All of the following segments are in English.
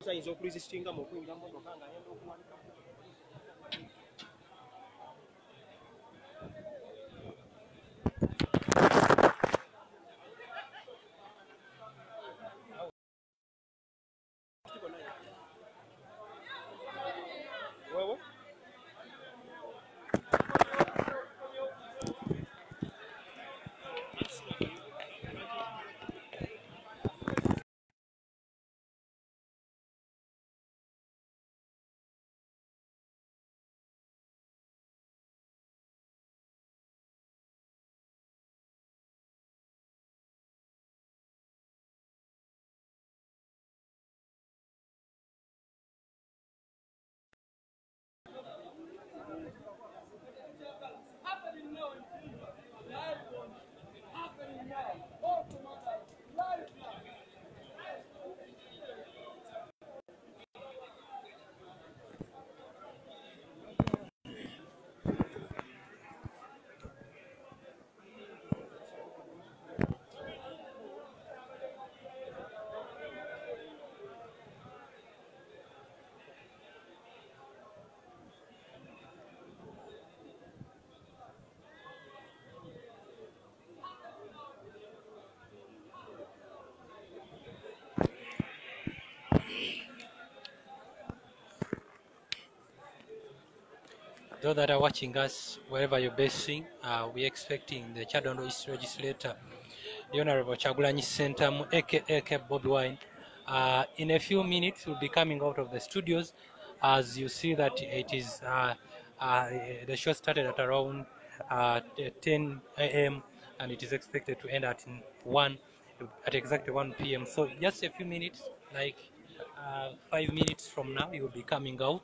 sayinza okulisistinga mu kwingira motoka nga ayenda okuwanika wewe Those that are watching us, wherever you're basing, we're expecting the Kyadondo East Legislator, the Honorable Kyagulanyi Ssentamu, aka Bobi Wine. In a few minutes, will be coming out of the studios. As you see that it is, the show started at around 10 a.m. and it is expected to end at exactly 1 p.m. So just a few minutes, like 5 minutes from now, he will be coming out.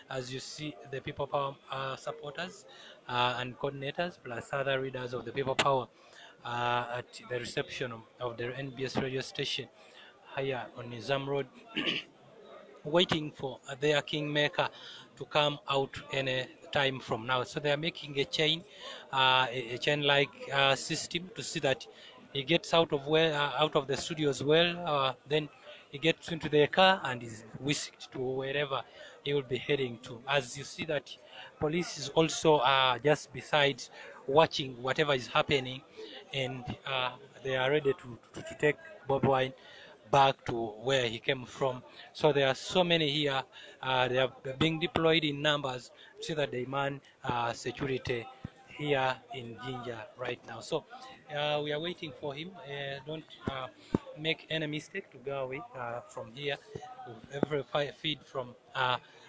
As you see, the People Power supporters and coordinators, plus other readers of the People Power at the reception of the NBS radio station here on Nizam Road, waiting for their kingmaker to come out any time from now. So they are making a chain-like system to see that he gets out of the studio as well. Then he gets into the car and is whisked to wherever he will be heading to. As you see that police is also just beside watching whatever is happening, and they are ready to take Bobi Wine back to where he came from. So there are so many here. They are being deployed in numbers so that they man security here in Jinja right now. So we are waiting for him. Don't make any mistake to go away from here. Every feed from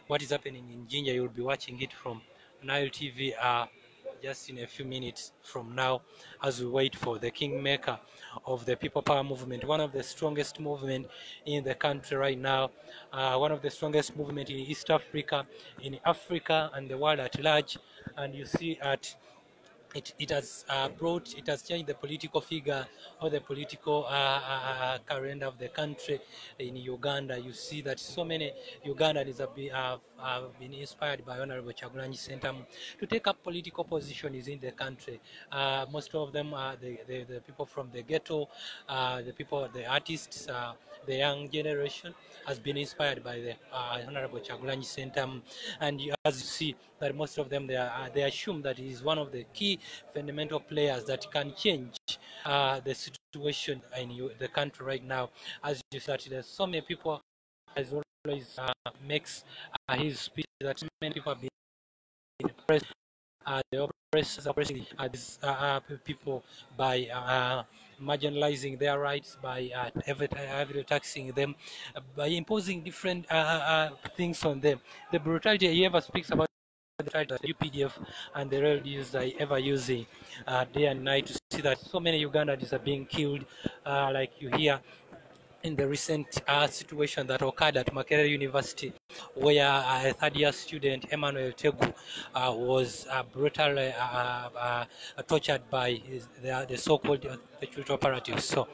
what is happening in Jinja, you'll be watching it from Nile TV just in a few minutes from now, as we wait for the kingmaker of the People Power movement, one of the strongest movement in the country right now, one of the strongest movement in East Africa, in Africa and the world at large. And you see at it has changed the political figure or the political calendar of the country. In Uganda, you see that so many Ugandans have been inspired by Honorable Kyagulanyi Ssentamu to take up political positions in the country. Most of them are the people from the ghetto, the artists, the young generation has been inspired by the Honorable Kyagulanyi Ssentamu. And as you see that most of them, they assume that he is one of the key fundamental players that can change the situation in the country right now. As you said, there's so many people, as always, makes his speech that many people have been impressed. The oppressing these people by marginalizing their rights, by heavily taxing them, by imposing different things on them. The brutality he ever speaks about the tried UPDF and the real use I ever using day and night to see that so many Ugandans are being killed, like you hear in the recent situation that occurred at Makerere University, where a third-year student, Emmanuel Tegu, was brutally tortured by the so-called security operatives. So,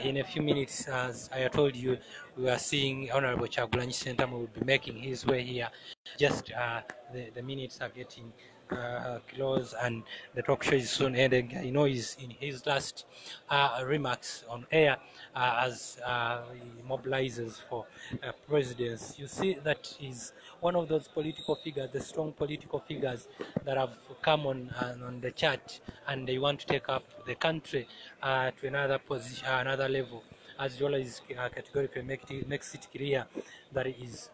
in a few minutes, as I told you, we are seeing Honorable Kyagulanyi Ssentamu will be making his way here. Just the minutes are getting close, and the talk show is soon ending. I know he's in his last remarks on air as he mobilizes for presidents. You see that he's one of those political figures, the strong political figures that have come on the chart, and they want to take up the country to another position, another level. As well as categorically makes it clear that it is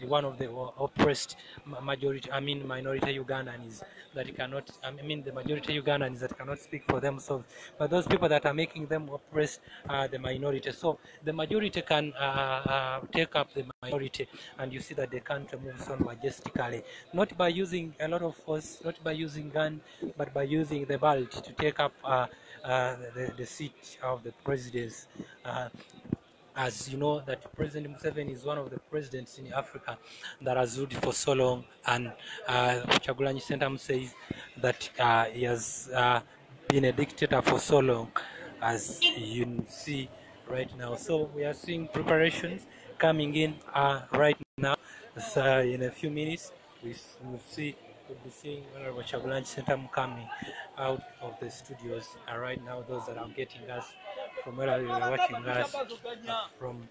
one of the oppressed minority Ugandans that cannot, the majority Ugandans that cannot speak for themselves, but those people that are making them oppressed are the minority. So the majority can take up the minority, and you see that the country moves on majestically, not by using a lot of force, not by using gun, but by using the belt to take up the seat of the presidents. As you know, that President Museveni is one of the presidents in Africa that has ruled for so long, and Kyagulanyi Ssentamu says that he has been a dictator for so long, as you see right now. So we are seeing preparations coming in right now. So in a few minutes, we'll be seeing Honorable Kyagulanyi Ssentamu coming out of the studios. Right now, those that are getting us from where you are watching us from.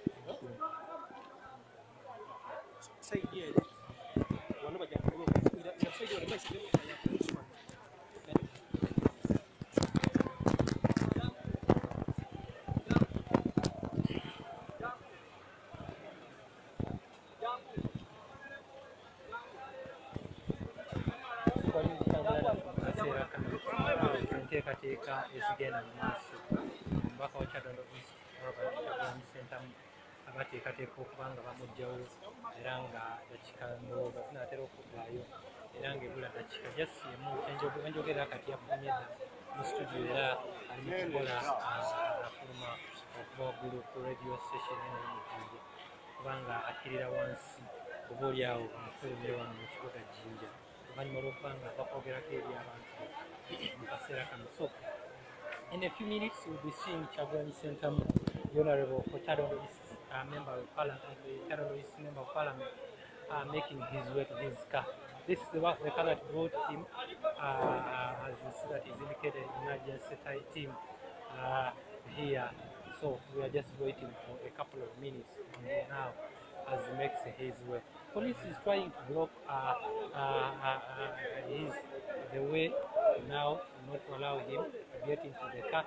Enteekateeka ezigenda mu maaso. Omubaka wa Kyaddondo East Robert Kyagulanyi Ssentamu abateekateeka okuba nga bamuggyawo, era nga dakiika ndowooza zinaatera okuggwaayo, era ng'ebula dakiika just emu enjogera kati yafulumye dda mu studio, era ali mu kukola afuluma okuva waggulu ku radio station eno y'Omujjinja, kubanga akkirira wansi oba oli awo omufulumye wano mu kibuga Jjinja, oluvannyuma lw'okuba nga bakwogerako eri abantu mu kaseera kano. So in a few minutes we'll be seeing Kyagulanyi Ssentamu, the Honorable Kyaddondo East member of Parliament, making his way to his car. This is the car that brought him, as you see that is indicated emergency team here. So we are just waiting for a couple of minutes now as he makes his way. Police is trying to block the way now, not to allow him to get into the car.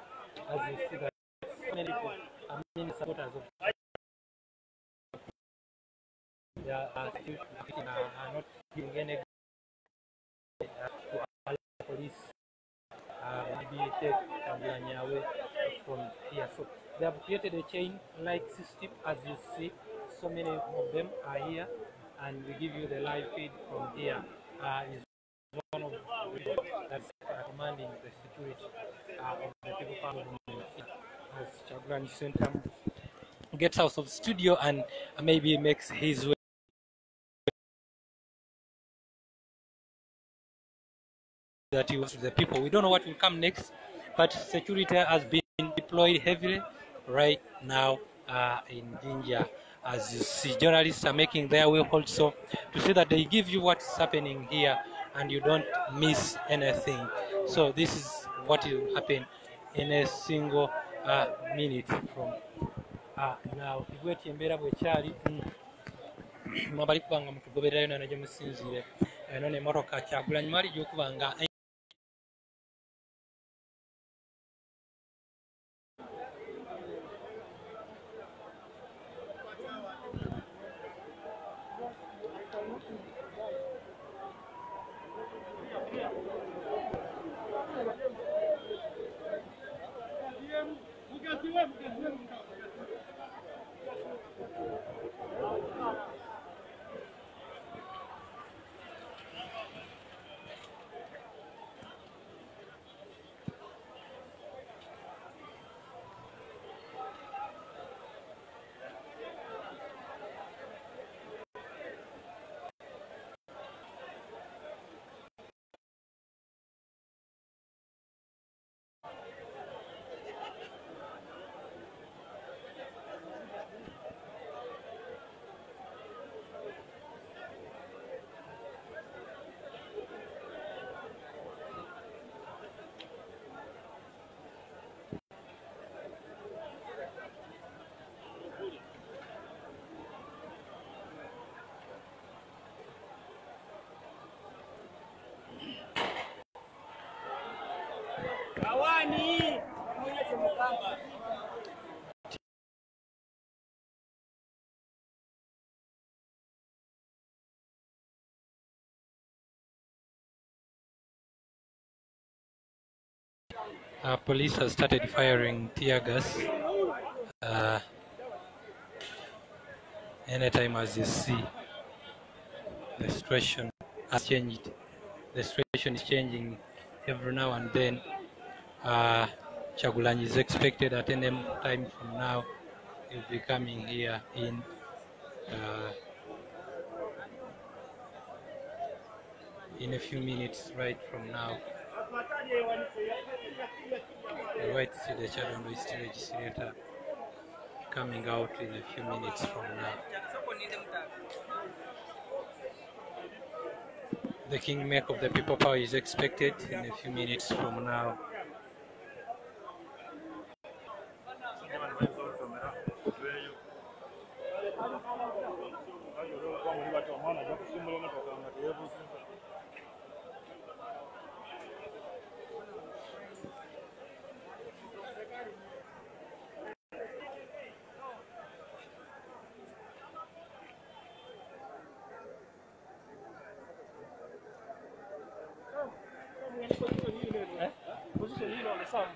As you see that so many people, many supporters of they are still not giving any to allow police maybe take Kyagulanyi away from here. So they have created a chain-like system, as you see. So many of them are here, and we give you the live feed from here. Is one of the people that's commanding the security of the People Power movement as Kyagulanyi Ssentamu gets out of the studio and maybe makes his way that he was to the people. We don't know what will come next, but security has been deployed heavily right now in Jinja. As you see, journalists are making their way also to see that they give you what's happening here and you don't miss anything. So this is what will happen in a single minute from now. Igweti embera bwekyali mwabali kubanga mutugobererayo nana gye musinziire eno n'emmotoka Kyagulanyi mwali gy'okubanga Police have started firing tear gas. Anytime, as you see, the situation has changed. The situation is changing every now and then. Chagulanyi is expected at any time from now. He'll be coming here in a few minutes right from now. The White City Chadondo East Legislator coming out in a few minutes from now. The Kingmaker of the People Power is expected in a few minutes from now. Position hilo on the sound,